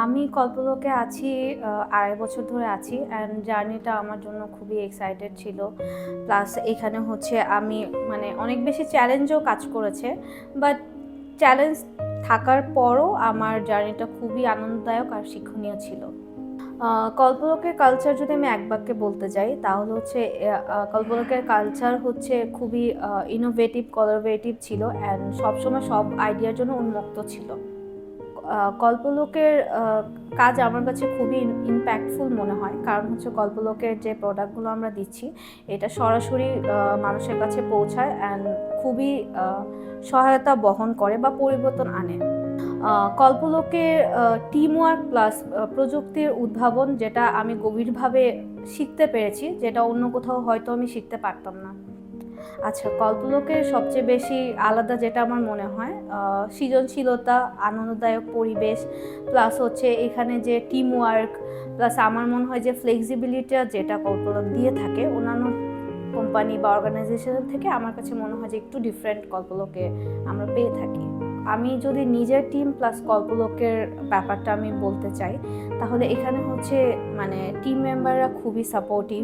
আমি কল্পলোকে আছি ২.৫ বছর ধরে আছি অ্যান্ড জার্নিটা আমার জন্য খুবই এক্সাইটেড ছিল। প্লাস এখানে হচ্ছে আমি মানে অনেক বেশি চ্যালেঞ্জও কাজ করেছে। বাট চ্যালেঞ্জ থাকার পরও আমার জার্নিটা খুবই আনন্দদায়ক আর শিক্ষণীয় ছিল। কল্পলোকের কালচার যদি আমি এক বাক্যে বলতে যাই তাহলে হচ্ছে কল্পলোকের কালচার হচ্ছে খুবই ইনোভেটিভ, কোলাবোরেটিভ ছিল অ্যান্ড সবসময় সব আইডিয়ার জন্য উন্মুক্ত ছিল। কল্পলোকের কাজ আমার কাছে খুবই ইম্প্যাক্টফুল মনে হয়, কারণ হচ্ছে কল্পলোকের যে প্রোডাক্টগুলো আমরা দিচ্ছি এটা সরাসরি মানুষের কাছে পৌঁছায় অ্যান্ড খুবই সহায়তা বহন করে বা পরিবর্তন আনে। কল্পলোকের টিম ওয়ার্ক প্লাস প্রযুক্তির উদ্ভাবন, যেটা আমি গভীরভাবে শিখতে পেরেছি, যেটা অন্য কোথাও হয়তো আমি শিখতে পারতাম না। আচ্ছা, কল্পলোকের সবচেয়ে বেশি আলাদা যেটা আমার মনে হয় সৃজনশীলতা, আনন্দদায়ক পরিবেশ, প্লাস হচ্ছে এখানে যে টিম ওয়ার্ক, প্লাস আমার মনে হয় যে ফ্লেক্সিবিলিটিটা যেটা কল্পলোক দিয়ে থাকে অন্যান্য কোম্পানি বা অর্গানাইজেশন থেকে, আমার কাছে মনে হয় যে একটু ডিফারেন্ট কল্পলোকে আমরা পেয়ে থাকি। আমি যদি নিজের টিম প্লাস কল্পলোকের ব্যাপারটা আমি বলতে চাই, তাহলে এখানে হচ্ছে মানে টিম মেম্বাররা খুবই সাপোর্টিভ,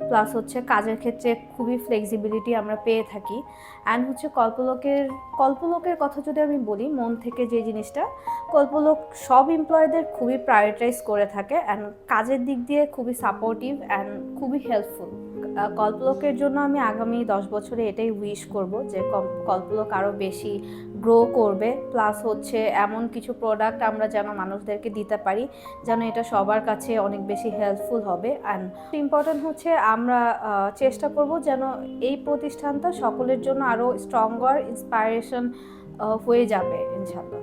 প্লাস হচ্ছে কাজের ক্ষেত্রে খুবই ফ্লেক্সিবিলিটি আমরা পেয়ে থাকি। অ্যান্ড হচ্ছে কল্পলোকের কথা যদি আমি বলি মন থেকে, যে জিনিসটা কল্পলোক সব এমপ্লয়ীদের খুবই প্রায়োরিটাইজ করে থাকে অ্যান্ড কাজের দিক দিয়ে খুবই সাপোর্টিভ অ্যান্ড খুবই হেল্পফুল। কল্পলোকের জন্য আমি আগামী 10 বছরে এটাই উইশ করব যে কল্পলোক আরও বেশি গ্রো করবে, প্লাস হচ্ছে এমন কিছু প্রোডাক্ট আমরা যেন মানুষদেরকে দিতে পারি যেন এটা সবার কাছে অনেক বেশি হেল্পফুল হবে। অ্যান্ড ইম্পর্টেন্ট হচ্ছে আমরা চেষ্টা করব যেন এই প্রতিষ্ঠানটা সকলের জন্য আরও স্ট্রঙ্গার ইন্সপায়ারেশন হয়ে যাবে ইনশাল্লাহ।